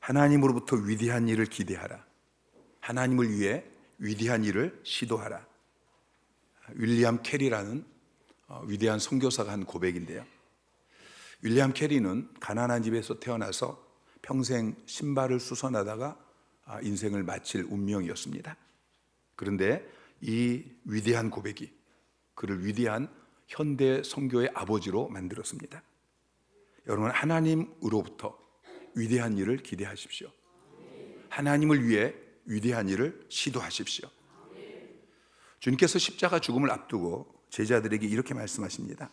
하나님으로부터 위대한 일을 기대하라. 하나님을 위해 위대한 일을 시도하라. 윌리엄 캐리라는 위대한 선교사가 한 고백인데요. 윌리엄 캐리는 가난한 집에서 태어나서 평생 신발을 수선하다가 인생을 마칠 운명이었습니다. 그런데 이 위대한 고백이 그를 위대한 현대 선교의 아버지로 만들었습니다. 여러분, 하나님으로부터 위대한 일을 기대하십시오. 하나님을 위해 위대한 일을 시도하십시오. 주님께서 십자가 죽음을 앞두고 제자들에게 이렇게 말씀하십니다.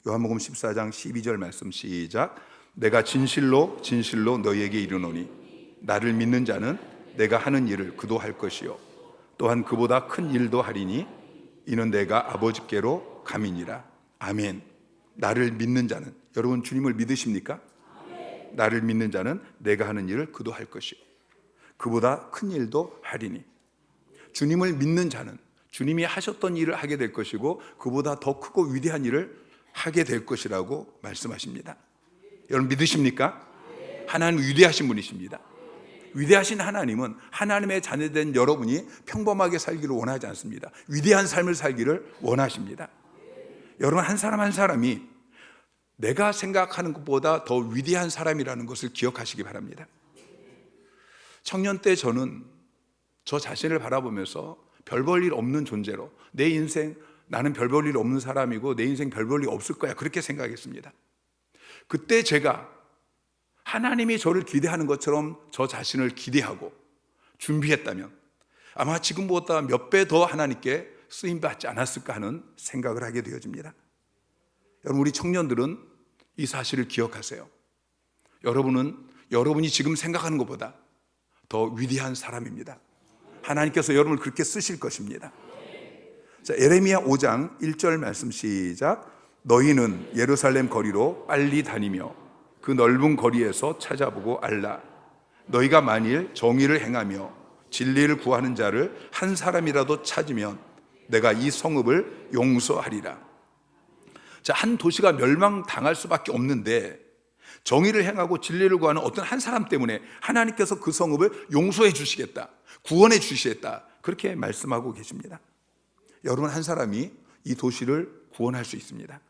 요한복음 14장 12절 말씀 시작. 내가 진실로 진실로 너희에게 이르노니 나를 믿는 자는 내가 하는 일을 그도 할 것이요 또한 그보다 큰 일도 하리니 이는 내가 아버지께로 감이니라. 아멘. 나를 믿는 자는, 여러분 주님을 믿으십니까? 나를 믿는 자는 내가 하는 일을 그도 할 것이요 그보다 큰 일도 하리니. 주님을 믿는 자는 주님이 하셨던 일을 하게 될 것이고 그보다 더 크고 위대한 일을 하게 될 것이라고 말씀하십니다. 여러분 믿으십니까? 하나님 위대하신 분이십니다. 위대하신 하나님은 하나님의 자녀된 여러분이 평범하게 살기를 원하지 않습니다. 위대한 삶을 살기를 원하십니다. 여러분 한 사람 한 사람이 내가 생각하는 것보다 더 위대한 사람이라는 것을 기억하시기 바랍니다. 청년 때 저는 저 자신을 바라보면서 별 볼 일 없는 존재로 내 인생 나는 별 볼 일 없는 사람이고 내 인생 별 볼 일 없을 거야 그렇게 생각했습니다. 그때 제가 하나님이 저를 기대하는 것처럼 저 자신을 기대하고 준비했다면 아마 지금보다 몇 배 더 하나님께 쓰임받지 않았을까 하는 생각을 하게 되어집니다. 여러분 우리 청년들은 이 사실을 기억하세요. 여러분이 지금 생각하는 것보다 더 위대한 사람입니다. 하나님께서 여러분을 그렇게 쓰실 것입니다. 자, 예레미야 5장 1절 말씀 시작. 너희는 예루살렘 거리로 빨리 다니며 그 넓은 거리에서 찾아보고 알라. 너희가 만일 정의를 행하며 진리를 구하는 자를 한 사람이라도 찾으면 내가 이 성읍을 용서하리라. 자, 한 도시가 멸망당할 수밖에 없는데 정의를 행하고 진리를 구하는 어떤 한 사람 때문에 하나님께서 그 성읍을 용서해 주시겠다, 구원해 주시겠다 그렇게 말씀하고 계십니다. 여러분 한 사람이 이 도시를 구원할 수 있습니다.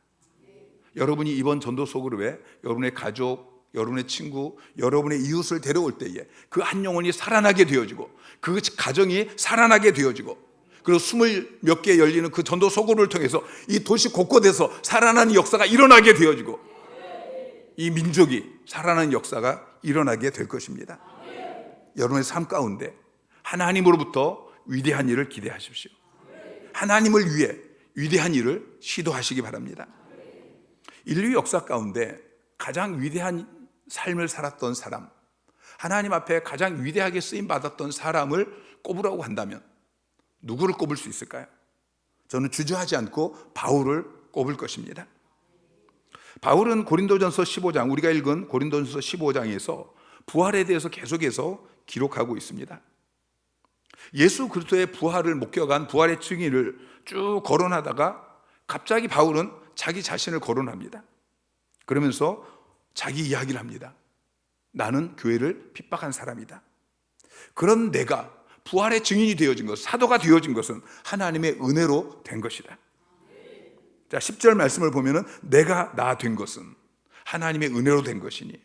여러분이 이번 전도서 그룹에 여러분의 가족, 여러분의 친구, 여러분의 이웃을 데려올 때에 그 한 영혼이 살아나게 되어지고 그 가정이 살아나게 되어지고 그리고 20몇 개 열리는 그 전도서 그룹을 통해서 이 도시 곳곳에서 살아나는 역사가 일어나게 되어지고 이 민족이 살아나는 역사가 일어나게 될 것입니다. 여러분의 삶 가운데 하나님으로부터 위대한 일을 기대하십시오. 하나님을 위해 위대한 일을 시도하시기 바랍니다. 인류 역사 가운데 가장 위대한 삶을 살았던 사람, 하나님 앞에 가장 위대하게 쓰임받았던 사람을 꼽으라고 한다면 누구를 꼽을 수 있을까요? 저는 주저하지 않고 바울을 꼽을 것입니다. 바울은 고린도전서 15장, 우리가 읽은 고린도전서 15장에서 부활에 대해서 계속해서 기록하고 있습니다. 예수 그리스도의 부활을 목격한 부활의 증인을 쭉 거론하다가 갑자기 바울은 자기 자신을 거론합니다. 그러면서 자기 이야기를 합니다. 나는 교회를 핍박한 사람이다. 그런 내가 부활의 증인이 되어진 것, 사도가 되어진 것은 하나님의 은혜로 된 것이다. 자, 10절 말씀을 보면은 내가 나 된 것은 하나님의 은혜로 된 것이니,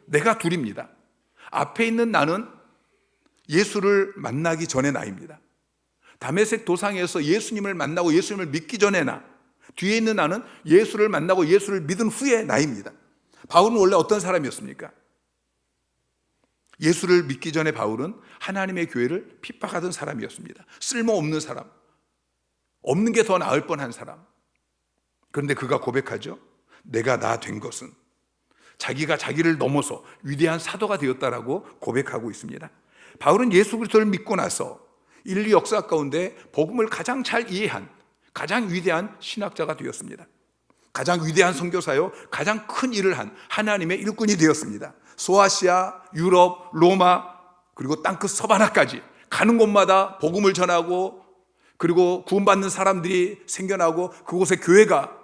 내가 둘입니다. 앞에 있는 나는 예수를 만나기 전의 나입니다. 다메섹 도상에서 예수님을 만나고 예수님을 믿기 전의 나, 뒤에 있는 나는 예수를 만나고 예수를 믿은 후의 나입니다. 바울은 원래 어떤 사람이었습니까? 예수를 믿기 전에 바울은 하나님의 교회를 핍박하던 사람이었습니다. 쓸모없는 사람, 없는 게 더 나을 뻔한 사람. 그런데 그가 고백하죠. 내가 나 된 것은, 자기가 자기를 넘어서 위대한 사도가 되었다라고 고백하고 있습니다. 바울은 예수 그리스도를 믿고 나서 인류 역사 가운데 복음을 가장 잘 이해한 가장 위대한 신학자가 되었습니다. 가장 위대한 선교사요, 가장 큰 일을 한 하나님의 일꾼이 되었습니다. 소아시아, 유럽, 로마, 그리고 땅끝 서바나까지 가는 곳마다 복음을 전하고, 그리고 구원받는 사람들이 생겨나고 그곳에 교회가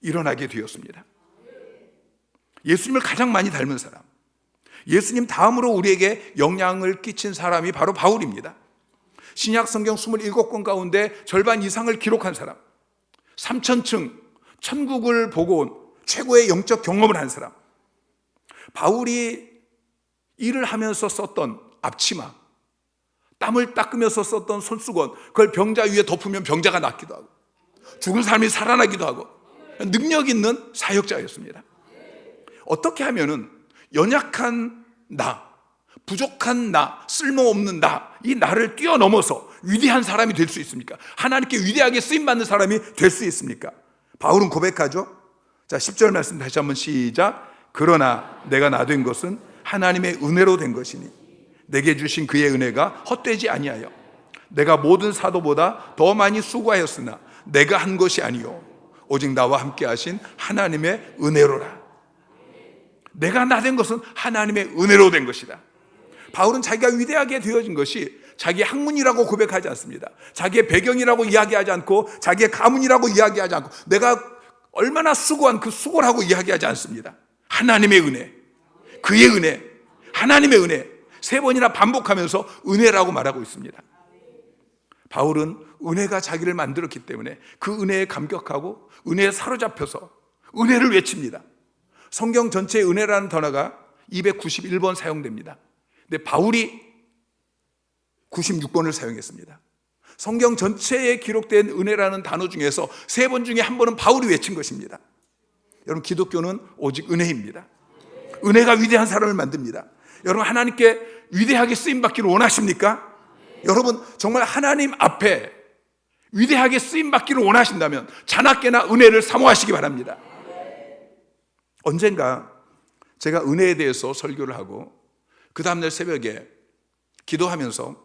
일어나게 되었습니다. 예수님을 가장 많이 닮은 사람, 예수님 다음으로 우리에게 영향을 끼친 사람이 바로 바울입니다. 신약 성경 27권 가운데 절반 이상을 기록한 사람, 3000층 천국을 보고 온 최고의 영적 경험을 한 사람. 바울이 일을 하면서 썼던 앞치마, 땀을 닦으면서 썼던 손수건, 그걸 병자 위에 덮으면 병자가 낫기도 하고 죽은 사람이 살아나기도 하고 능력 있는 사역자였습니다. 어떻게 하면은 연약한 나, 부족한 나, 쓸모없는 나, 이 나를 뛰어넘어서 위대한 사람이 될 수 있습니까? 하나님께 위대하게 쓰임받는 사람이 될 수 있습니까? 바울은 고백하죠. 자, 10절 말씀 다시 한번 시작. 그러나 내가 나 된 것은 하나님의 은혜로 된 것이니 내게 주신 그의 은혜가 헛되지 아니하여 내가 모든 사도보다 더 많이 수고하였으나 내가 한 것이 아니요 오직 나와 함께 하신 하나님의 은혜로라. 내가 나 된 것은 하나님의 은혜로 된 것이다. 바울은 자기가 위대하게 되어진 것이 자기의 학문이라고 고백하지 않습니다. 자기의 배경이라고 이야기하지 않고 자기의 가문이라고 이야기하지 않고 내가 얼마나 수고한 그 수고라고 이야기하지 않습니다. 하나님의 은혜, 그의 은혜, 하나님의 은혜, 세 번이나 반복하면서 은혜라고 말하고 있습니다. 바울은 은혜가 자기를 만들었기 때문에 그 은혜에 감격하고 은혜에 사로잡혀서 은혜를 외칩니다. 성경 전체에 은혜라는 단어가 291번 사용됩니다. 근데 바울이 96번을 사용했습니다. 성경 전체에 기록된 은혜라는 단어 중에서 3번 중에 한 번은 바울이 외친 것입니다. 여러분, 기독교는 오직 은혜입니다. 은혜가 위대한 사람을 만듭니다. 여러분, 하나님께 위대하게 쓰임받기를 원하십니까? 여러분, 정말 하나님 앞에 위대하게 쓰임받기를 원하신다면 자나깨나 은혜를 사모하시기 바랍니다. 언젠가 제가 은혜에 대해서 설교를 하고 그 다음날 새벽에 기도하면서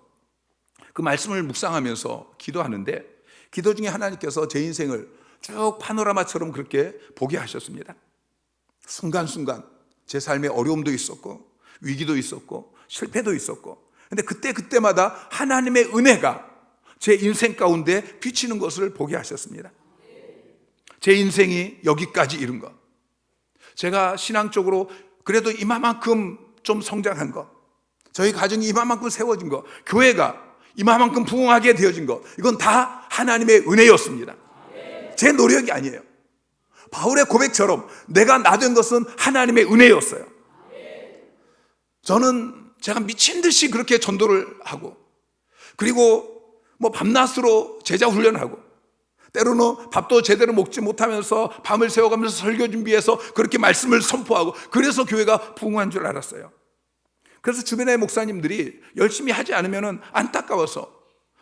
그 말씀을 묵상하면서 기도하는데 기도 중에 하나님께서 제 인생을 쭉 파노라마처럼 그렇게 보게 하셨습니다. 순간순간 제 삶에 어려움도 있었고 위기도 있었고 실패도 있었고, 근데 그때마다 하나님의 은혜가 제 인생 가운데 비치는 것을 보게 하셨습니다. 제 인생이 여기까지 이른 것, 제가 신앙적으로 그래도 이만큼 좀 성장한 것, 저희 가정이 이만큼 세워진 것, 교회가 이만큼 부흥하게 되어진 것, 이건 다 하나님의 은혜였습니다. 제 노력이 아니에요. 바울의 고백처럼 내가 나 된 것은 하나님의 은혜였어요. 저는 제가 미친 듯이 그렇게 전도를 하고, 그리고 밤낮으로 제자 훈련하고, 때로는 밥도 제대로 먹지 못하면서 밤을 새워가면서 설교 준비해서 그렇게 말씀을 선포하고, 그래서 교회가 부흥한 줄 알았어요. 그래서 주변의 목사님들이 열심히 하지 않으면 안타까워서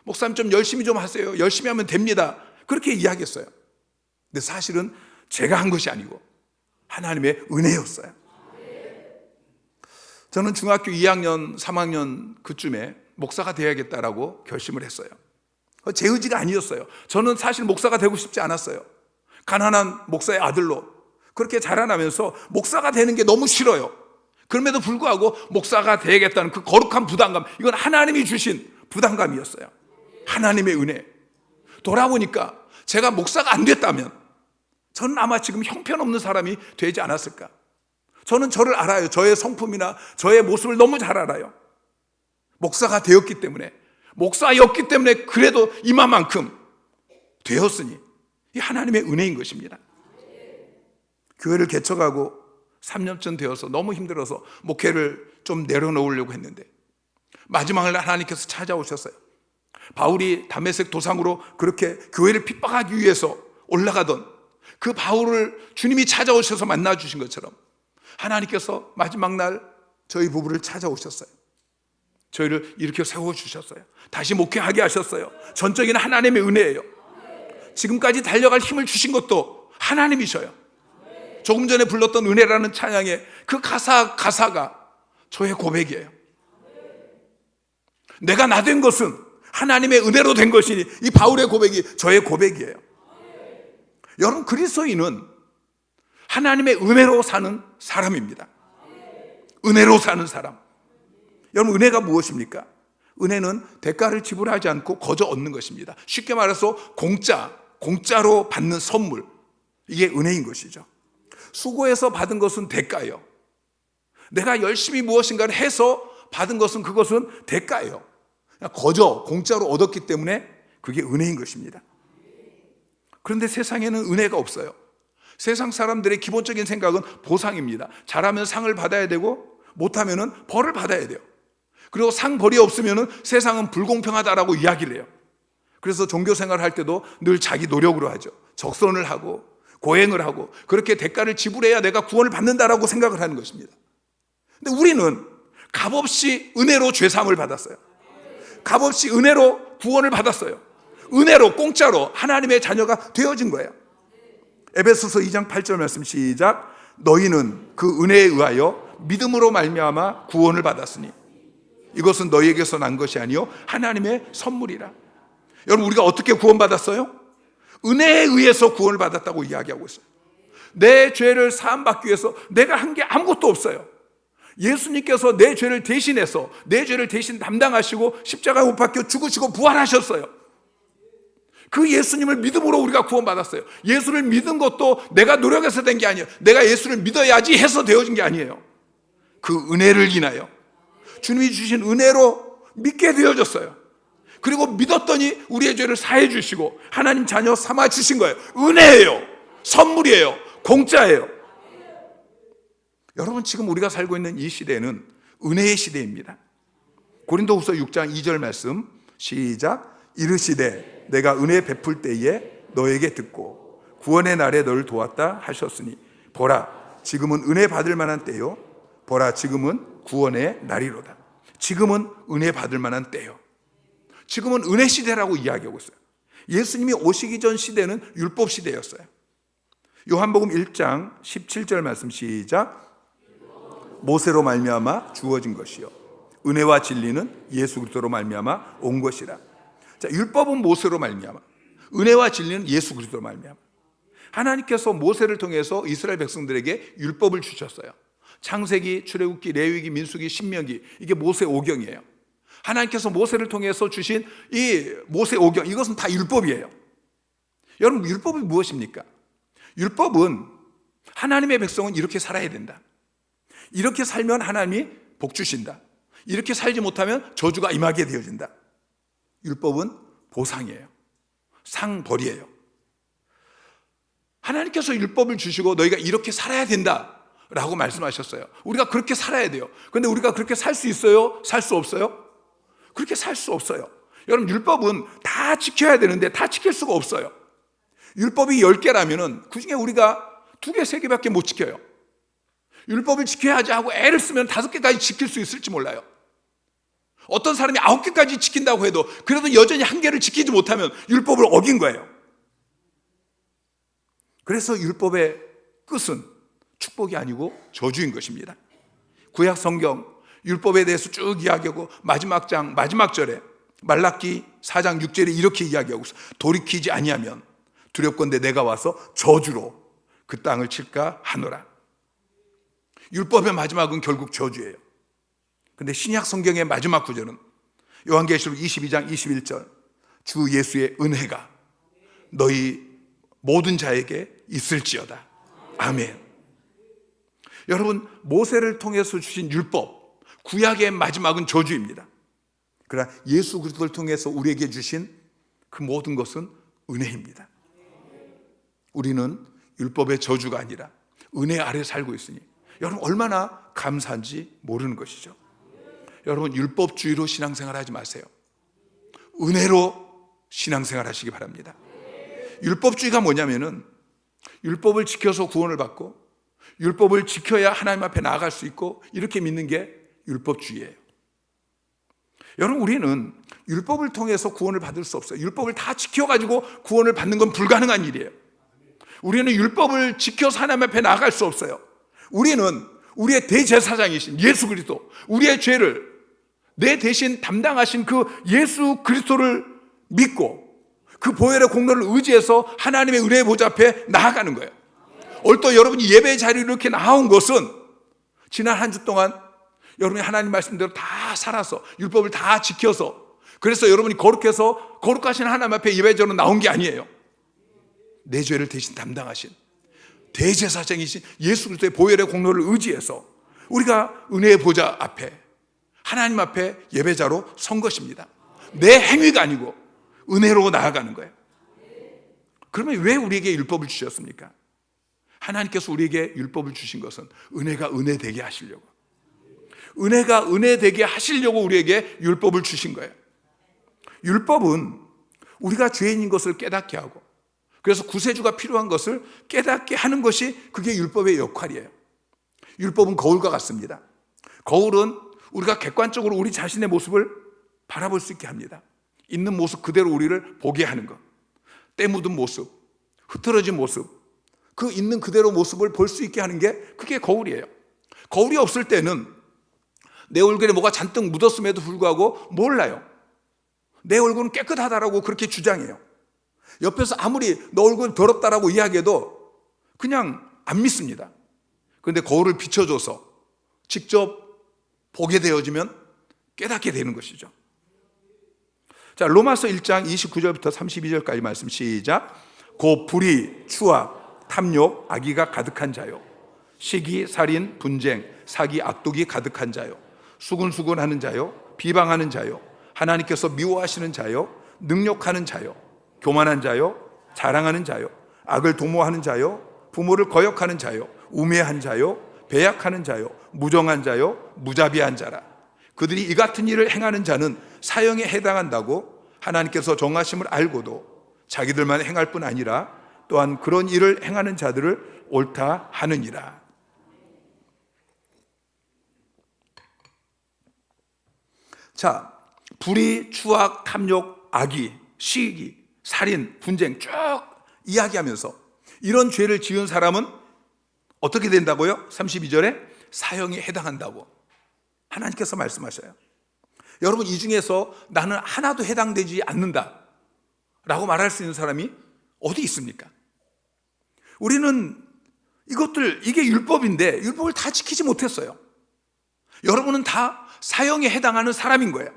목사님 좀 열심히 좀 하세요, 열심히 하면 됩니다, 그렇게 이야기했어요. 근데 사실은 제가 한 것이 아니고 하나님의 은혜였어요. 저는 중학교 2학년 3학년 그쯤에 목사가 되어야겠다라고 결심을 했어요. 제 의지가 아니었어요. 저는 사실 목사가 되고 싶지 않았어요. 가난한 목사의 아들로 그렇게 자라나면서 목사가 되는 게 너무 싫어요. 그럼에도 불구하고 목사가 되야겠다는 그 거룩한 부담감, 이건 하나님이 주신 부담감이었어요. 하나님의 은혜. 돌아보니까 제가 목사가 안 됐다면 저는 아마 지금 형편없는 사람이 되지 않았을까. 저는 저를 알아요. 저의 성품이나 저의 모습을 너무 잘 알아요. 목사가 되었기 때문에, 목사였기 때문에 그래도 이만큼 되었으니 이 하나님의 은혜인 것입니다. 교회를 개척하고 3년쯤 되어서 너무 힘들어서 목회를 좀 내려놓으려고 했는데 마지막 날 하나님께서 찾아오셨어요. 바울이 다메섹 도상으로 그렇게 교회를 핍박하기 위해서 올라가던 그 바울을 주님이 찾아오셔서 만나주신 것처럼 하나님께서 마지막 날 저희 부부를 찾아오셨어요. 저희를 이렇게 세워주셨어요. 다시 목회하게 하셨어요. 전적인 하나님의 은혜예요. 지금까지 달려갈 힘을 주신 것도 하나님이셔요. 조금 전에 불렀던 은혜라는 찬양의 그 가사가 저의 고백이에요. 내가 나 된 것은 하나님의 은혜로 된 것이니, 이 바울의 고백이 저의 고백이에요. 여러분, 그리스도인은 하나님의 은혜로 사는 사람입니다. 은혜로 사는 사람. 여러분, 은혜가 무엇입니까? 은혜는 대가를 지불하지 않고 거저 얻는 것입니다. 쉽게 말해서 공짜로 받는 선물, 이게 은혜인 것이죠. 수고해서 받은 것은 대가예요. 내가 열심히 무엇인가를 해서 받은 것은 그것은 대가예요. 그냥 거저 공짜로 얻었기 때문에 그게 은혜인 것입니다. 그런데 세상에는 은혜가 없어요. 세상 사람들의 기본적인 생각은 보상입니다. 잘하면 상을 받아야 되고 못하면 벌을 받아야 돼요. 그리고 상 벌이 없으면 세상은 불공평하다라고 이야기를 해요. 그래서 종교 생활을 할 때도 늘 자기 노력으로 하죠. 적선을 하고 고행을 하고 그렇게 대가를 지불해야 내가 구원을 받는다라고 생각을 하는 것입니다. 근데 우리는 값없이 은혜로 죄사함을 받았어요. 값없이 은혜로 구원을 받았어요. 은혜로 공짜로 하나님의 자녀가 되어진 거예요. 에베소서 2장 8절 말씀 시작. 너희는 그 은혜에 의하여 믿음으로 말미암아 구원을 받았으니 이것은 너희에게서 난 것이 아니요 하나님의 선물이라. 여러분, 우리가 어떻게 구원받았어요? 은혜에 의해서 구원을 받았다고 이야기하고 있어요. 내 죄를 사함받기 위해서 내가 한 게 아무것도 없어요. 예수님께서 내 죄를 대신해서 내 죄를 대신 담당하시고 십자가에 못 박혀 죽으시고 부활하셨어요. 그 예수님을 믿음으로 우리가 구원받았어요. 예수를 믿은 것도 내가 노력해서 된 게 아니에요. 내가 예수를 믿어야지 해서 되어진 게 아니에요. 그 은혜를 인하여 주님이 주신 은혜로 믿게 되어졌어요. 그리고 믿었더니 우리의 죄를 사해 주시고 하나님 자녀 삼아 주신 거예요. 은혜예요. 선물이에요. 공짜예요. 여러분, 지금 우리가 살고 있는 이 시대는 은혜의 시대입니다. 고린도후서 6장 2절 말씀 시작. 이르시되 내가 은혜 베풀 때에 너에게 듣고 구원의 날에 너를 도왔다 하셨으니 보라 지금은 은혜 받을 만한 때요 보라 지금은 구원의 날이로다. 지금은 은혜 받을 만한 때요. 지금은 은혜 시대라고 이야기하고 있어요. 예수님이 오시기 전 시대는 율법 시대였어요. 요한복음 1장 17절 말씀 시작. 모세로 말미암아 주어진 것이요 은혜와 진리는 예수 그리스도로 말미암아 온 것이라. 자, 율법은 모세로 말미암아, 은혜와 진리는 예수 그리스도로 말미암아. 하나님께서 모세를 통해서 이스라엘 백성들에게 율법을 주셨어요. 창세기, 출애굽기, 레위기, 민수기, 신명기, 이게 모세 오경이에요. 하나님께서 모세를 통해서 주신 이 모세 오경, 이것은 다 율법이에요. 여러분, 율법이 무엇입니까? 율법은 하나님의 백성은 이렇게 살아야 된다. 이렇게 살면 하나님이 복 주신다. 이렇게 살지 못하면 저주가 임하게 되어진다. 율법은 보상이에요. 상벌이에요. 하나님께서 율법을 주시고 너희가 이렇게 살아야 된다 라고 말씀하셨어요. 우리가 그렇게 살아야 돼요. 그런데 우리가 그렇게 살 수 있어요? 살 수 없어요? 그렇게 살 수 없어요. 여러분, 율법은 다 지켜야 되는데 다 지킬 수가 없어요. 율법이 10개라면 그 중에 우리가 2개, 3개밖에 못 지켜요. 율법을 지켜야지 하고 애를 쓰면 5개까지 지킬 수 있을지 몰라요. 어떤 사람이 9개까지 지킨다고 해도 그래도 여전히 1개를 지키지 못하면 율법을 어긴 거예요. 그래서 율법의 끝은 축복이 아니고 저주인 것입니다. 구약 성경 율법에 대해서 쭉 이야기하고 마지막 장 마지막 절에 말라기 4장 6절에 이렇게 이야기하고 있어요. 돌이키지 아니하면 두렵건대 내가 와서 저주로 그 땅을 칠까 하노라. 율법의 마지막은 결국 저주예요. 근데 신약 성경의 마지막 구절은 요한계시록 22장 21절 주 예수의 은혜가 너희 모든 자에게 있을지어다. 아멘. 여러분, 모세를 통해서 주신 율법, 구약의 마지막은 저주입니다. 그러나 예수 그리스도를 통해서 우리에게 주신 그 모든 것은 은혜입니다. 우리는 율법의 저주가 아니라 은혜 아래 살고 있으니 여러분 얼마나 감사한지 모르는 것이죠. 여러분, 율법주의로 신앙생활 하지 마세요. 은혜로 신앙생활 하시기 바랍니다. 율법주의가 뭐냐면은 율법을 지켜서 구원을 받고 율법을 지켜야 하나님 앞에 나아갈 수 있고 이렇게 믿는 게 율법주의예요. 여러분, 우리는 율법을 통해서 구원을 받을 수 없어요. 율법을 다 지켜가지고 구원을 받는 건 불가능한 일이에요. 우리는 율법을 지켜서 하나님 앞에 나아갈 수 없어요. 우리는 우리의 대제사장이신 예수 그리스도, 우리의 죄를 내 대신 담당하신 그 예수 그리스도를 믿고 그 보혈의 공로를 의지해서 하나님의 은혜의 보좌 앞에 나아가는 거예요. 오늘 또 여러분이 예배의 자리로 이렇게 나온 것은 지난 한 주 동안 여러분이 하나님 말씀대로 다 살아서 율법을 다 지켜서 그래서 여러분이 거룩해서 거룩하신 하나님 앞에 예배자로 나온 게 아니에요. 내 죄를 대신 담당하신 대제사장이신 예수 그리스도의 보혈의 공로를 의지해서 우리가 은혜의 보좌 앞에, 하나님 앞에 예배자로 선 것입니다. 내 행위가 아니고 은혜로 나아가는 거예요. 그러면 왜 우리에게 율법을 주셨습니까? 하나님께서 우리에게 율법을 주신 것은 은혜가 은혜 되게 하시려고, 은혜가 은혜 되게 하시려고 우리에게 율법을 주신 거예요. 율법은 우리가 죄인인 것을 깨닫게 하고, 그래서 구세주가 필요한 것을 깨닫게 하는 것이 그게 율법의 역할이에요. 율법은 거울과 같습니다. 거울은 우리가 객관적으로 우리 자신의 모습을 바라볼 수 있게 합니다. 있는 모습 그대로 우리를 보게 하는 것, 때 묻은 모습, 흐트러진 모습, 그 있는 그대로 모습을 볼 수 있게 하는 게 그게 거울이에요. 거울이 없을 때는 내 얼굴에 뭐가 잔뜩 묻었음에도 불구하고 몰라요. 내 얼굴은 깨끗하다라고 그렇게 주장해요. 옆에서 아무리 너 얼굴 더럽다라고 이야기해도 그냥 안 믿습니다. 그런데 거울을 비춰줘서 직접 보게 되어지면 깨닫게 되는 것이죠. 자, 로마서 1장 29절부터 32절까지 말씀 시작. 곧 불의, 추악, 탐욕, 악의가 가득한 자요, 시기, 살인, 분쟁, 사기, 악독이 가득한 자요, 수군수군하는 자요, 비방하는 자요, 하나님께서 미워하시는 자요, 능욕하는 자요, 교만한 자요, 자랑하는 자요, 악을 도모하는 자요, 부모를 거역하는 자요, 우매한 자요, 배약하는 자요, 무정한 자요, 무자비한 자라. 그들이 이 같은 일을 행하는 자는 사형에 해당한다고 하나님께서 정하심을 알고도 자기들만 행할 뿐 아니라 또한 그런 일을 행하는 자들을 옳다 하느니라. 자, 불의, 추악, 탐욕, 악의, 시기, 살인, 분쟁 쭉 이야기하면서 이런 죄를 지은 사람은 어떻게 된다고요? 32절에 사형에 해당한다고 하나님께서 말씀하셔요. 여러분, 이 중에서 나는 하나도 해당되지 않는다 라고 말할 수 있는 사람이 어디 있습니까? 우리는 이게 율법인데 율법을 다 지키지 못했어요. 여러분은 다 사형에 해당하는 사람인 거예요.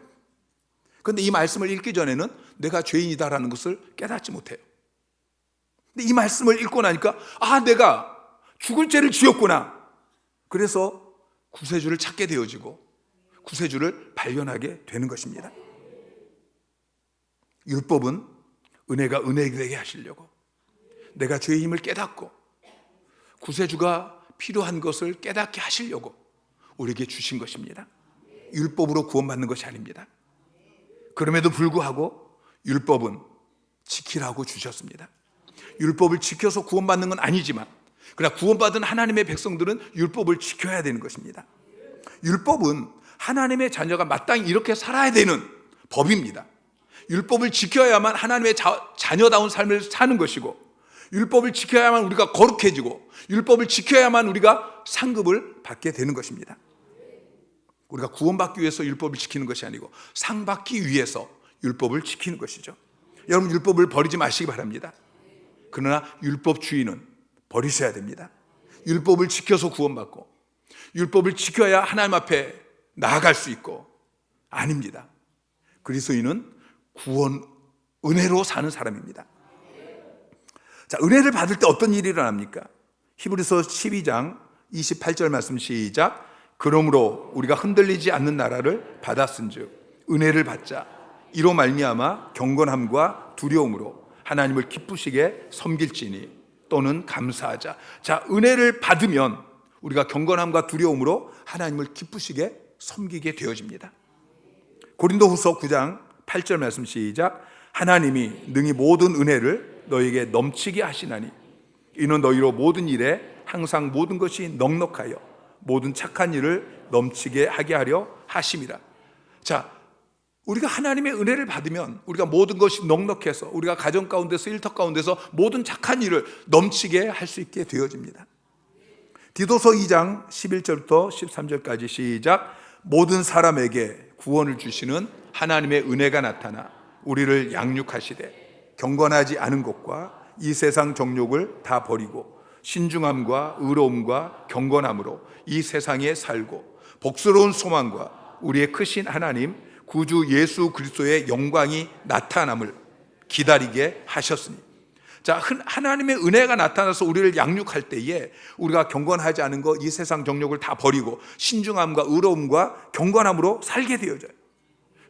그런데 이 말씀을 읽기 전에는 내가 죄인이다라는 것을 깨닫지 못해요. 근데 이 말씀을 읽고 나니까 내가 죽을 죄를 지었구나. 그래서 구세주를 찾게 되어지고 구세주를 발견하게 되는 것입니다. 율법은 은혜가 은혜되게 하시려고, 내가 죄의 힘을 깨닫고 구세주가 필요한 것을 깨닫게 하시려고 우리에게 주신 것입니다. 율법으로 구원받는 것이 아닙니다. 그럼에도 불구하고 율법은 지키라고 주셨습니다. 율법을 지켜서 구원받는 건 아니지만, 그러나 구원받은 하나님의 백성들은 율법을 지켜야 되는 것입니다. 율법은 하나님의 자녀가 마땅히 이렇게 살아야 되는 법입니다. 율법을 지켜야만 하나님의 자녀다운 삶을 사는 것이고, 율법을 지켜야만 우리가 거룩해지고, 율법을 지켜야만 우리가 상급을 받게 되는 것입니다. 우리가 구원받기 위해서 율법을 지키는 것이 아니고 상 받기 위해서 율법을 지키는 것이죠. 여러분, 율법을 버리지 마시기 바랍니다. 그러나 율법주의는 버리셔야 됩니다. 율법을 지켜서 구원받고 율법을 지켜야 하나님 앞에 나아갈 수 있고, 아닙니다. 그리스도인은 구원 은혜로 사는 사람입니다. 자, 은혜를 받을 때 어떤 일이 일어납니까? 히브리서 12장 28절 말씀 시작. 그러므로 우리가 흔들리지 않는 나라를 받았은즉 은혜를 받자. 이로 말미암아 경건함과 두려움으로 하나님을 기쁘시게 섬길지니, 또는 감사하자. 자, 은혜를 받으면 우리가 경건함과 두려움으로 하나님을 기쁘시게 섬기게 되어집니다. 고린도후서 9장 8절 말씀 시작. 하나님이 능히 모든 은혜를 너에게 넘치게 하시나니 이는 너희로 모든 일에 항상 모든 것이 넉넉하여 모든 착한 일을 넘치게 하게 하려 하심이라. 자, 우리가 하나님의 은혜를 받으면 우리가 모든 것이 넉넉해서 우리가 가정 가운데서 일터 가운데서 모든 착한 일을 넘치게 할 수 있게 되어집니다. 디도서 2장 11절부터 13절까지 시작. 모든 사람에게 구원을 주시는 하나님의 은혜가 나타나 우리를 양육하시되 경건하지 않은 것과 이 세상 정욕을 다 버리고 신중함과 의로움과 경건함으로 이 세상에 살고 복스러운 소망과 우리의 크신 하나님 구주 예수 그리스도의 영광이 나타남을 기다리게 하셨으니. 자, 하나님의 은혜가 나타나서 우리를 양육할 때에 우리가 경건하지 않은 거, 이 세상 정욕을 다 버리고 신중함과 의로움과 경건함으로 살게 되어져요.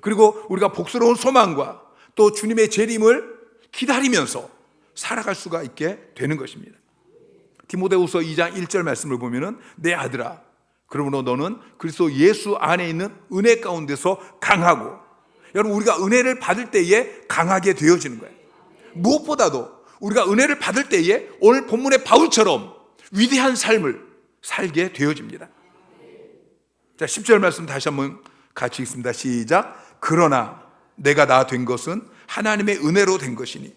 그리고 우리가 복스러운 소망과 또 주님의 재림을 기다리면서 살아갈 수가 있게 되는 것입니다. 디모데후서 2장 1절 말씀을 보면은 내 아들아, 그러므로 너는 그리스도 예수 안에 있는 은혜 가운데서 강하고, 여러분 우리가 은혜를 받을 때에 강하게 되어지는 거예요. 무엇보다도 우리가 은혜를 받을 때에 오늘 본문의 바울처럼 위대한 삶을 살게 되어집니다. 자, 10절 말씀 다시 한번 같이 읽습니다. 시작. 그러나 내가 나 된 것은 하나님의 은혜로 된 것이니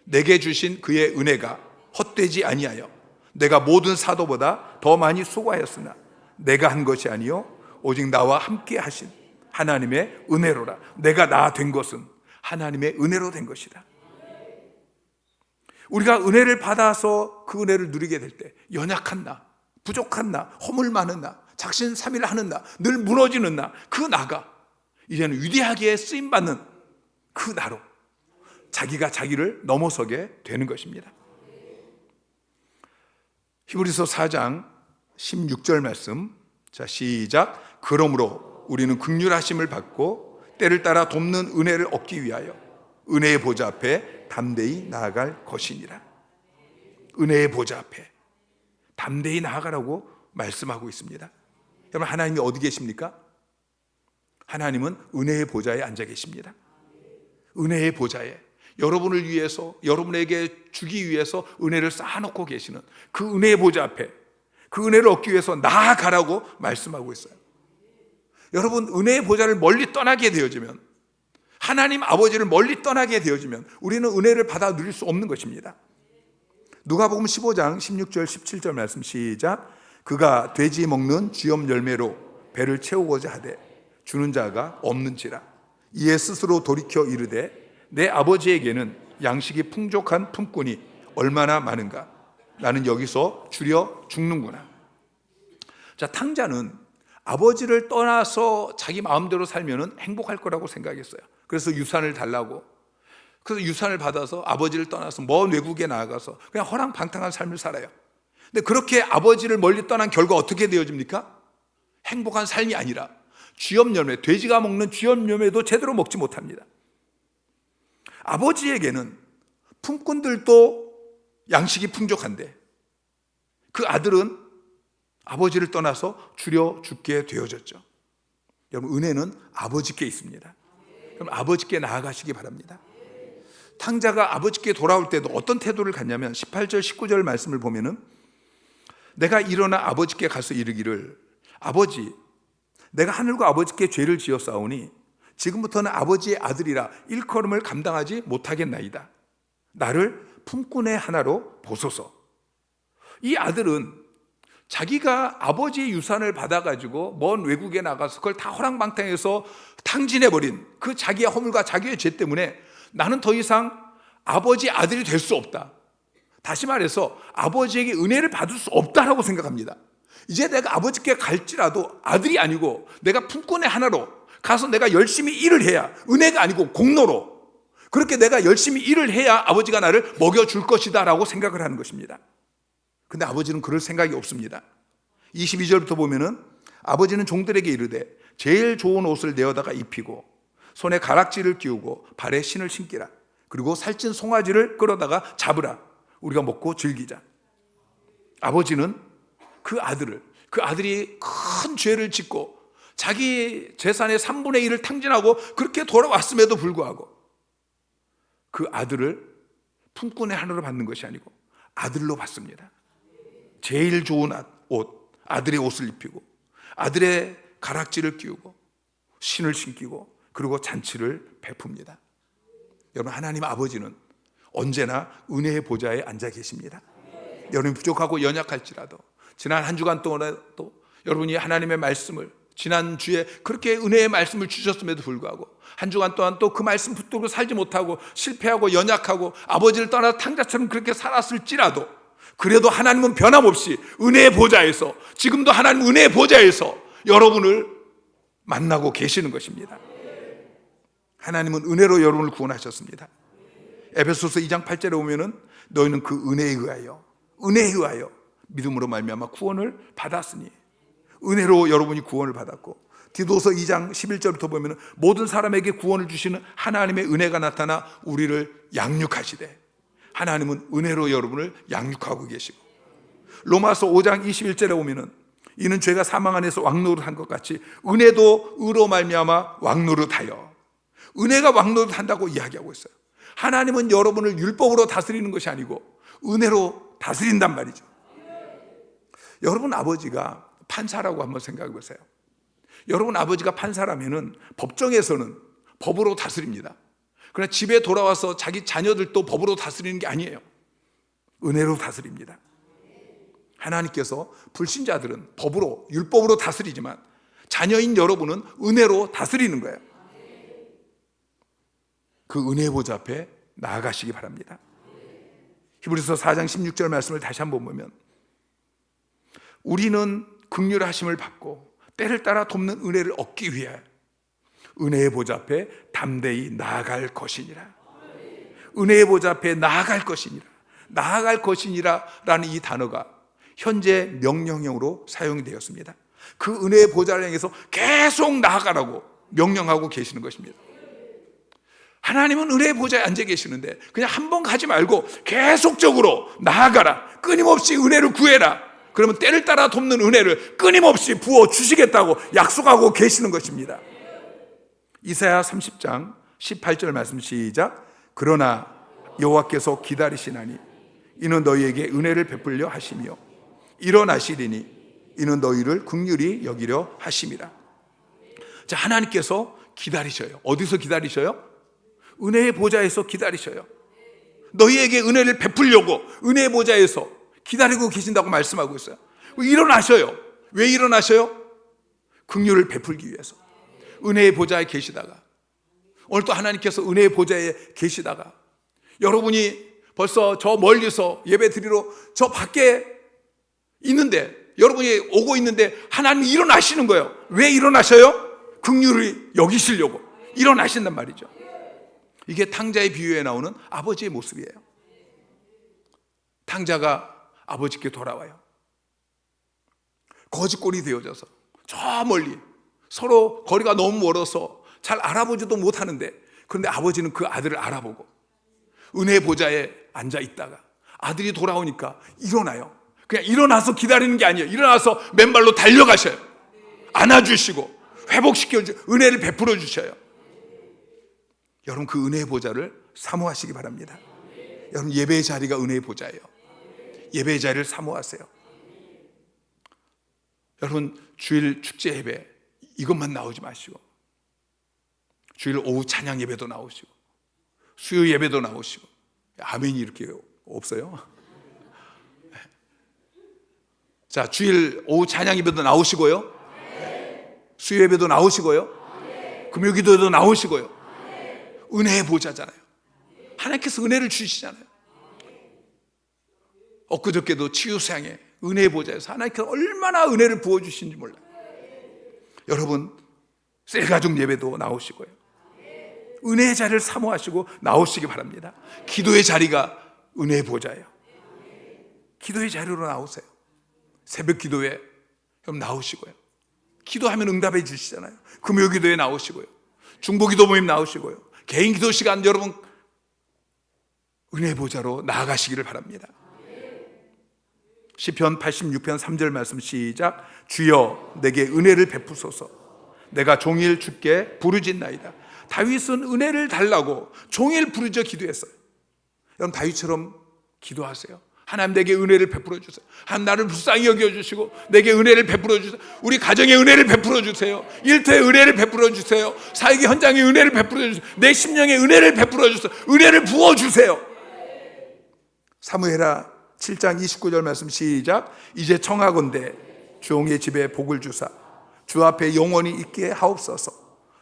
내게 주신 그의 은혜가 헛되지 아니하여 내가 모든 사도보다 더 많이 수고하였으나 내가 한 것이 아니요 오직 나와 함께 하신 하나님의 은혜로라. 내가 나 된 것은 하나님의 은혜로 된 것이다. 우리가 은혜를 받아서 그 은혜를 누리게 될 때 연약한 나, 부족한 나, 허물 많은 나, 작심삼일하는 나, 늘 무너지는 나, 그 나가 이제는 위대하게 쓰임받는 그 나로 자기가 자기를 넘어서게 되는 것입니다. 히브리서 4장 16절 말씀, 자 시작. 그러므로 우리는 긍휼하심을 받고 때를 따라 돕는 은혜를 얻기 위하여 은혜의 보좌 앞에 담대히 나아갈 것이니라. 은혜의 보좌 앞에 담대히 나아가라고 말씀하고 있습니다. 여러분, 하나님이 어디 계십니까? 하나님은 은혜의 보좌에 앉아 계십니다. 은혜의 보좌에 여러분을 위해서, 여러분에게 주기 위해서 은혜를 쌓아놓고 계시는 그 은혜의 보좌 앞에 그 은혜를 얻기 위해서 나아가라고 말씀하고 있어요. 여러분, 은혜의 보좌를 멀리 떠나게 되어지면, 하나님 아버지를 멀리 떠나게 되어지면 우리는 은혜를 받아 누릴 수 없는 것입니다. 누가복음 15장 16절 17절 말씀 시작. 그가 돼지 먹는 쥐염 열매로 배를 채우고자 하되 주는 자가 없는지라. 이에 스스로 돌이켜 이르되 내 아버지에게는 양식이 풍족한 품꾼이 얼마나 많은가. 나는 여기서 줄여 죽는구나. 자, 탕자는 아버지를 떠나서 자기 마음대로 살면 행복할 거라고 생각했어요. 그래서 유산을 달라고, 그래서 유산을 받아서 아버지를 떠나서 먼 외국에 나아가서 그냥 허랑방탕한 삶을 살아요. 근데 그렇게 아버지를 멀리 떠난 결과 어떻게 되어집니까? 행복한 삶이 아니라 쥐염 열매, 돼지가 먹는 쥐염 열매도 제대로 먹지 못합니다. 아버지에게는 품꾼들도 양식이 풍족한데 그 아들은 아버지를 떠나서 줄여 죽게 되어졌죠. 여러분, 은혜는 아버지께 있습니다. 그럼 아버지께 나아가시기 바랍니다. 탕자가 아버지께 돌아올 때도 어떤 태도를 갖냐면 18절 19절 말씀을 보면은 내가 일어나 아버지께 가서 이르기를 아버지, 내가 하늘과 아버지께 죄를 지었사오니 지금부터는 아버지의 아들이라 일컬음을 감당하지 못하겠나이다. 나를 품꾼의 하나로 보소서. 이 아들은 자기가 아버지의 유산을 받아가지고 먼 외국에 나가서 그걸 다 허랑방탕해서 탕진해버린 그 자기의 허물과 자기의 죄 때문에 나는 더 이상 아버지 아들이 될 수 없다. 다시 말해서 아버지에게 은혜를 받을 수 없다라고 생각합니다. 이제 내가 아버지께 갈지라도 아들이 아니고 내가 품꾼의 하나로 가서 내가 열심히 일을 해야, 은혜가 아니고 공로로 그렇게 내가 열심히 일을 해야 아버지가 나를 먹여줄 것이다 라고 생각을 하는 것입니다. 근데 아버지는 그럴 생각이 없습니다. 22절부터 보면은 아버지는 종들에게 이르되 제일 좋은 옷을 내어다가 입히고 손에 가락지를 끼우고 발에 신을 신기라. 그리고 살찐 송아지를 끌어다가 잡으라. 우리가 먹고 즐기자. 아버지는 그 아들이 큰 죄를 짓고 자기 재산의 3분의 1을 탕진하고 그렇게 돌아왔음에도 불구하고 그 아들을 품꾼의 하나로 받는 것이 아니고 아들로 받습니다. 제일 좋은 옷, 아들의 옷을 입히고 아들의 가락지를 끼우고 신을 신기고 그리고 잔치를 베풉니다. 여러분, 하나님 아버지는 언제나 은혜의 보좌에 앉아 계십니다. 여러분이 부족하고 연약할지라도 지난 한 주간 동안에도 여러분이 하나님의 말씀을 지난주에 그렇게 은혜의 말씀을 주셨음에도 불구하고 한 주간 동안 또 그 말씀 붙들고 살지 못하고 실패하고 연약하고 아버지를 떠나 탕자처럼 그렇게 살았을지라도 그래도 하나님은 변함없이 은혜의 보좌에서, 지금도 하나님 은혜의 보좌에서 여러분을 만나고 계시는 것입니다. 하나님은 은혜로 여러분을 구원하셨습니다. 에베소서 2장 8절에 보면은 너희는 그 은혜에 의하여 믿음으로 말미암아 구원을 받았으니, 은혜로 여러분이 구원을 받았고, 디도서 2장 11절부터 보면 모든 사람에게 구원을 주시는 하나님의 은혜가 나타나 우리를 양육하시되, 하나님은 은혜로 여러분을 양육하고 계시고, 로마서 5장 21절에 보면 이는 죄가 사망 안에서 왕노릇한 것 같이 은혜도 의로 말미암아 왕노릇하여, 은혜가 왕노릇한다고 이야기하고 있어요. 하나님은 여러분을 율법으로 다스리는 것이 아니고 은혜로 다스린단 말이죠. 여러분 아버지가 판사라고 한번 생각해 보세요. 여러분 아버지가 판사라면은 법정에서는 법으로 다스립니다. 그러나 집에 돌아와서 자기 자녀들도 법으로 다스리는 게 아니에요. 은혜로 다스립니다. 하나님께서 불신자들은 법으로, 율법으로 다스리지만 자녀인 여러분은 은혜로 다스리는 거예요. 그 은혜 보좌 앞에 나아가시기 바랍니다. 히브리서 4장 16절 말씀을 다시 한번 보면, 우리는 긍휼하심을 받고 때를 따라 돕는 은혜를 얻기 위해 은혜의 보좌 앞에 담대히 나아갈 것이니라. 은혜의 보좌 앞에 나아갈 것이니라. 나아갈 것이니라 라는 이 단어가 현재 명령형으로 사용이 되었습니다. 그 은혜의 보좌를 향해서 계속 나아가라고 명령하고 계시는 것입니다. 하나님은 은혜의 보좌에 앉아 계시는데 그냥 한 번 가지 말고 계속적으로 나아가라, 끊임없이 은혜를 구해라, 그러면 때를 따라 돕는 은혜를 끊임없이 부어주시겠다고 약속하고 계시는 것입니다. 이사야 30장 18절 말씀 시작. 그러나 여호와께서 기다리시나니 이는 너희에게 은혜를 베풀려 하시며 일어나시리니 이는 너희를 긍휼히 여기려 하심이라. 자, 하나님께서 기다리셔요. 어디서 기다리셔요? 은혜의 보좌에서 기다리셔요. 너희에게 은혜를 베풀려고 은혜의 보좌에서 기다리고 계신다고 말씀하고 있어요. 일어나셔요. 왜 일어나셔요? 긍휼을 베풀기 위해서. 은혜의 보좌에 계시다가, 오늘 또 하나님께서 은혜의 보좌에 계시다가 여러분이 벌써 저 멀리서 예배 드리러 저 밖에 있는데, 여러분이 오고 있는데 하나님이 일어나시는 거예요. 왜 일어나셔요? 긍휼을 여기시려고 일어나신단 말이죠. 이게 탕자의 비유에 나오는 아버지의 모습이에요. 탕자가 아버지께 돌아와요. 거지꼴이 되어져서 저 멀리, 서로 거리가 너무 멀어서 잘 알아보지도 못하는데, 그런데 아버지는 그 아들을 알아보고 은혜 보좌에 앉아 있다가 아들이 돌아오니까 일어나요. 그냥 일어나서 기다리는 게 아니에요. 일어나서 맨발로 달려가셔요. 안아주시고 회복시켜주고 은혜를 베풀어 주셔요. 여러분 그 은혜의 보좌를 사모하시기 바랍니다. 여러분 예배의 자리가 은혜의 보좌예요. 예배의 자리를 사모하세요. 여러분 주일 축제 예배 이것만 나오지 마시고 주일 오후 찬양 예배도 나오시고 수요 예배도 나오시고, 아멘이 이렇게 없어요? 자, 주일 오후 찬양 예배도 나오시고요, 수요 예배도 나오시고요, 금요 기도에도 나오시고요. 은혜의 보좌잖아요. 하나님께서 은혜를 주시잖아요. 엊그저께도 치유상에 은혜의 보좌에서 하나님께서 얼마나 은혜를 부어주신지 몰라요. 여러분 셀가족 예배도 나오시고요, 은혜의 자리를 사모하시고 나오시기 바랍니다. 기도의 자리가 은혜의 보좌예요. 기도의 자리로 나오세요. 새벽 기도에 여러분 나오시고요, 기도하면 응답해 주시잖아요. 금요 기도에 나오시고요, 중보 기도 모임 나오시고요, 개인 기도 시간 여러분 은혜의 보좌로 나아가시기를 바랍니다. 시편 86편 3절 말씀 시작. 주여 내게 은혜를 베푸소서. 내가 종일 주께 부르짖나이다. 다윗은 은혜를 달라고 종일 부르짖어 기도했어요. 여러분 다윗처럼 기도하세요. 하나님 내게 은혜를 베풀어 주세요. 하나님 나를 불쌍히 여겨주시고 내게 은혜를 베풀어 주세요. 우리 가정에 은혜를 베풀어 주세요. 일터에 은혜를 베풀어 주세요. 사역의 현장에 은혜를 베풀어 주세요. 내 심령에 은혜를 베풀어 주세요. 은혜를 부어주세요. 사무엘하 7장 29절 말씀 시작. 이제 청하건대 종의 집에 복을 주사 주 앞에 영원히 있게 하옵소서.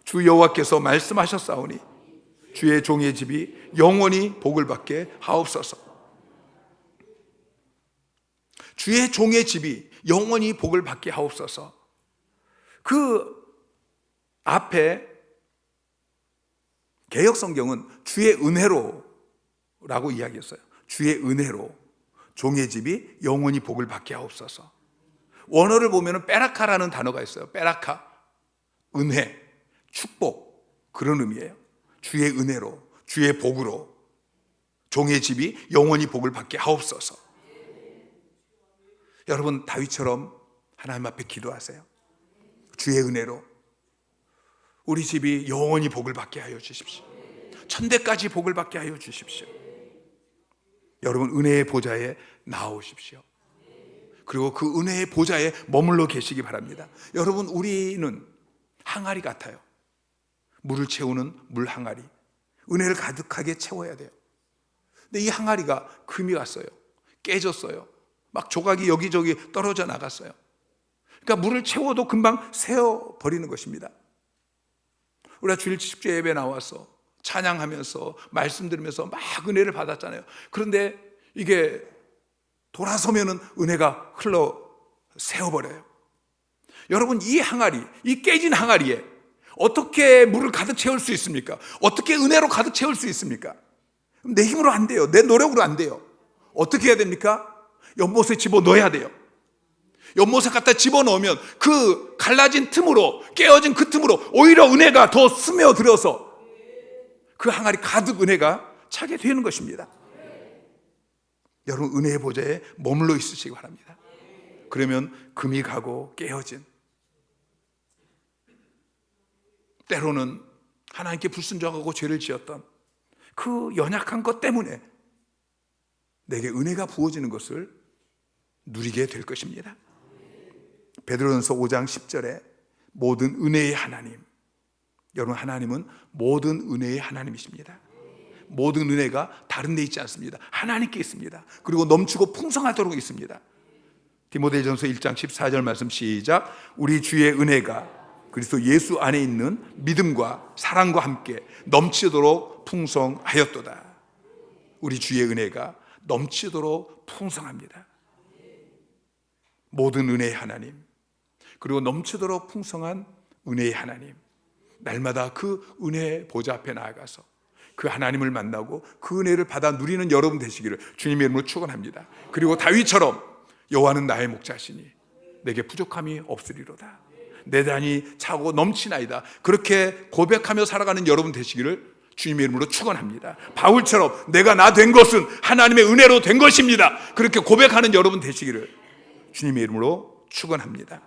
주 여호와께서 말씀하셨사오니 주의 종의 집이 영원히 복을 받게 하옵소서. 주의 종의 집이 영원히 복을 받게 하옵소서. 그 앞에 개역성경은 주의 은혜로라고 이야기했어요. 주의 은혜로 종의 집이 영원히 복을 받게 하옵소서. 원어를 보면 베라카라는 단어가 있어요. 베라카, 은혜, 축복, 그런 의미예요. 주의 은혜로, 주의 복으로 종의 집이 영원히 복을 받게 하옵소서. 여러분, 다윗처럼 하나님 앞에 기도하세요. 주의 은혜로 우리 집이 영원히 복을 받게 하여 주십시오. 천대까지 복을 받게 하여 주십시오. 여러분, 은혜의 보좌에 나오십시오. 그리고 그 은혜의 보좌에 머물러 계시기 바랍니다. 여러분, 우리는 항아리 같아요. 물을 채우는 물 항아리. 은혜를 가득하게 채워야 돼요. 근데 이 항아리가 금이 갔어요. 깨졌어요. 막 조각이 여기저기 떨어져 나갔어요. 그러니까 물을 채워도 금방 새어버리는 것입니다. 우리가 주일 축제 예배 나와서 찬양하면서 말씀 들으면서 막 은혜를 받았잖아요. 그런데 이게 돌아서면은 은혜가 흘러 새어버려요. 여러분, 이 항아리, 이 깨진 항아리에 어떻게 물을 가득 채울 수 있습니까? 어떻게 은혜로 가득 채울 수 있습니까? 내 힘으로 안 돼요. 내 노력으로 안 돼요. 어떻게 해야 됩니까? 연못에 집어넣어야 돼요. 연못에 갖다 집어넣으면 그 갈라진 틈으로, 깨어진 그 틈으로 오히려 은혜가 더 스며들어서 그 항아리 가득 은혜가 차게 되는 것입니다. 여러분, 은혜의 보좌에 머물러 있으시기 바랍니다. 그러면 금이 가고 깨어진, 때로는 하나님께 불순종하고 죄를 지었던 그 연약한 것 때문에 내게 은혜가 부어지는 것을 누리게 될 것입니다. 베드로전서 5장 10절에 모든 은혜의 하나님, 여러분, 하나님은 모든 은혜의 하나님이십니다. 모든 은혜가 다른 데 있지 않습니다. 하나님께 있습니다. 그리고 넘치고 풍성하도록 있습니다. 디모데전서 1장 14절 말씀 시작. 우리 주의 은혜가 그리스도 예수 안에 있는 믿음과 사랑과 함께 넘치도록 풍성하였도다. 우리 주의 은혜가 넘치도록 풍성합니다. 모든 은혜의 하나님, 그리고 넘치도록 풍성한 은혜의 하나님, 날마다 그 은혜의 보좌 앞에 나아가서 그 하나님을 만나고 그 은혜를 받아 누리는 여러분 되시기를 주님의 이름으로 축원합니다. 그리고 다윗처럼 여호와는 나의 목자시니 내게 부족함이 없으리로다. 내 잔이 차고 넘치나이다. 그렇게 고백하며 살아가는 여러분 되시기를 주님의 이름으로 축원합니다. 바울처럼 내가 나 된 것은 하나님의 은혜로 된 것입니다. 그렇게 고백하는 여러분 되시기를 주님의 이름으로 축원합니다.